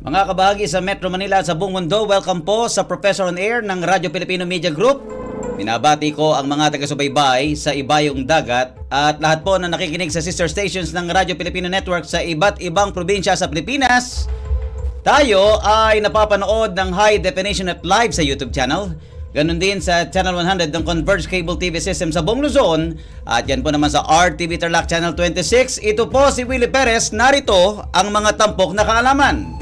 Mga kabahagi sa Metro Manila at sa buong mundo, welcome po sa Professor on Air ng Radyo Pilipino Media Group. Binabati ko ang mga taga-subaybay sa ibayong dagat at lahat po na nakikinig sa sister stations ng Radyo Pilipino Network sa iba't ibang probinsya sa Pilipinas. Tayo ay napapanood ng high definition at live sa YouTube channel. Ganon din sa Channel 100 ng Converge Cable TV System sa buong Luzon. At yan po naman sa RTV Tarlac Channel 26. Ito po si Willie Perez. Narito ang mga tampok na kaalaman.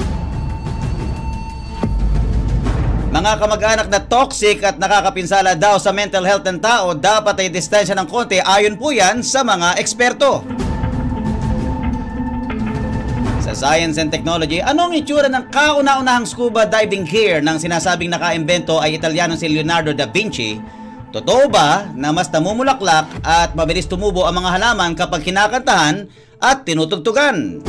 Mga kamag-anak na toxic at nakakapinsala daw sa mental health ng tao, dapat ay distansya ng konti. Ayon po yan sa mga eksperto. Sa Science and Technology, anong itsura ng kauna-unahang scuba diving gear ng sinasabing nakaimbento ay Italiano si Leonardo da Vinci? Totoo ba na mas namumulaklak at mabilis tumubo ang mga halaman kapag kinakantahan at tinutugtugan?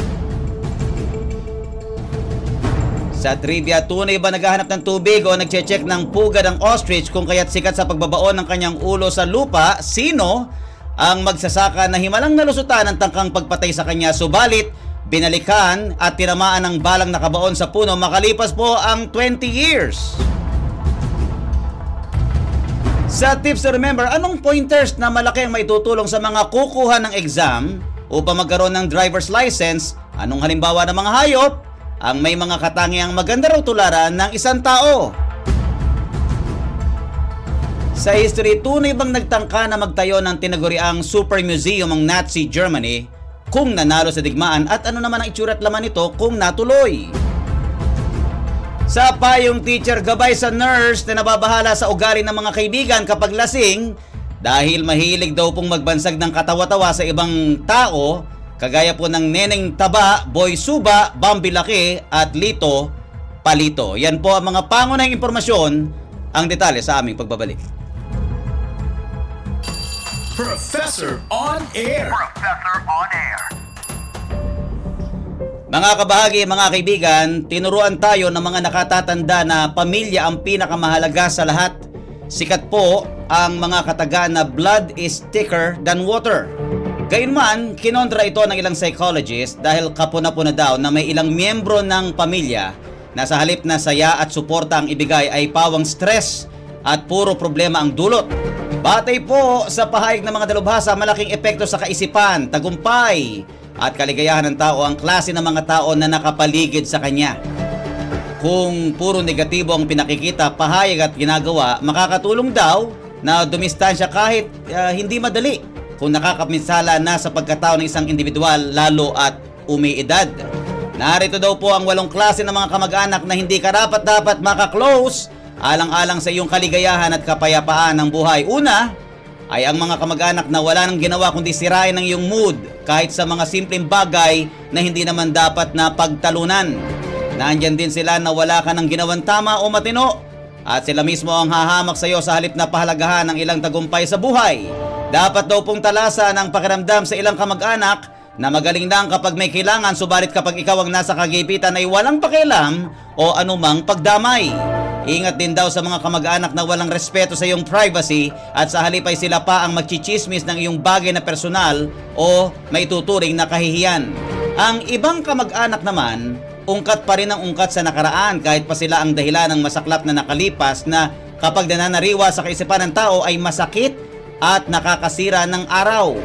Sa trivia, tunay ba naghahanap ng tubig o nagche-check ng pugad ng ostrich kung kaya't sikat sa pagbabaon ng kanyang ulo sa lupa? Sino ang magsasaka na himalang nalusutan ng tangkang pagpatay sa kanya, subalit binalikan at tinamaan ng balang nakabaon sa puno makalipas po ang 20 years? Sa tips to remember, anong pointers na malaki ang maitutulong sa mga kukuha ng exam upang magkaroon ng driver's license? Anong halimbawa ng mga hayop ang may mga katangiang maganda raw tularan ng isang tao? Sa history, tunay bang nagtangka na magtayo ng tinaguriang Super Museum ang Nazi Germany kung nanalo sa digmaan, at ano naman ang itsura at laman nito kung natuloy? Sa payong teacher, gabay sa nurse na nababahala sa ugali ng mga kaibigan kapag lasing dahil mahilig daw pong magbansag ng katawa-tawa sa ibang tao, kagaya po ng Neneng Taba, Boy Suba, Bambi Laki at Lito Palito. Yan po ang mga pangunahing impormasyon. Ang detalye sa aming pagbabalik. Professor on Air. Professor on Air. Mga kabahagi, mga kaibigan, tinuruan tayo ng mga nakatatanda na pamilya ang pinakamahalaga sa lahat. Sikat po ang mga kataga na blood is thicker than water. Gayunman, kinontra ito ng ilang psychologists dahil kapuna-puna daw na may ilang miyembro ng pamilya na sa halip na saya at suporta ang ibigay ay pawang stress at puro problema ang dulot. Batay po sa pahayag ng mga dalubhasa, malaking epekto sa kaisipan, tagumpay at kaligayahan ng tao ang klase ng mga tao na nakapaligid sa kanya. Kung puro negatibo ang pinakikita, pahayag at ginagawa, makakatulong daw na dumistansya kahit hindi madali kung nakakaminsala na sa pagkatao ng isang individual lalo at umiidad. Narito daw po ang 8 klase ng mga kamag-anak na hindi karapat-dapat makaklose alang-alang sa iyong kaligayahan at kapayapaan ng buhay. Una ay ang mga kamag-anak na wala nang ginawa kundi sirain ang iyong mood kahit sa mga simpleng bagay na hindi naman dapat na pagtalunan. Nandyan din sila na wala ka nang ginawang tama o matino at sila mismo ang hahamak sa iyo sa halip na pahalagahan ng ilang tagumpay sa buhay. Dapat daw pong talasa ng pakiramdam sa ilang kamag-anak na magaling lang kapag may kailangan, subalit kapag ikaw ang nasa kagipitan ay walang pakialam o anumang pagdamay. Ingat din daw sa mga kamag-anak na walang respeto sa iyong privacy at sa halip ay sila pa ang magchichismis ng iyong bagay na personal o may tuturing na kahihiyan. Ang ibang kamag-anak naman, ungkat pa rin ang ungkat sa nakaraan kahit pa sila ang dahilan ng masaklap na nakalipas na kapag nananariwa sa kaisipan ng tao ay masakit at nakakasira ng araw.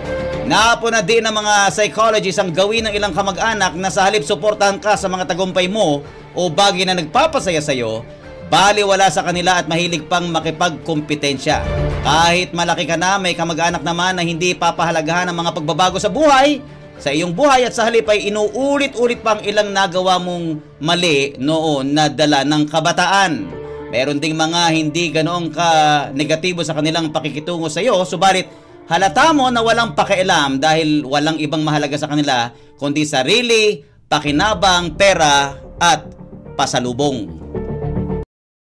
Naapuna din ng mga psychologists ang gawin ng ilang kamag-anak na sa halip suportahan ka sa mga tagumpay mo o bagay na nagpapasaya sa iyo, baliwala sa kanila at mahilig pang makipagkompetensya. Kahit malaki ka na, may kamag-anak naman na hindi papahalagahan ang mga pagbabago sa buhay, sa iyong buhay, at sa halip ay inuulit-ulit pang ilang nagawa mong mali noon na dala ng kabataan. Meron ding mga hindi ganoong ka-negatibo sa kanilang pakikitungo sa iyo, subalit halata mo na walang pakialam dahil walang ibang mahalaga sa kanila kundi sarili, pakinabang, pera at pasalubong.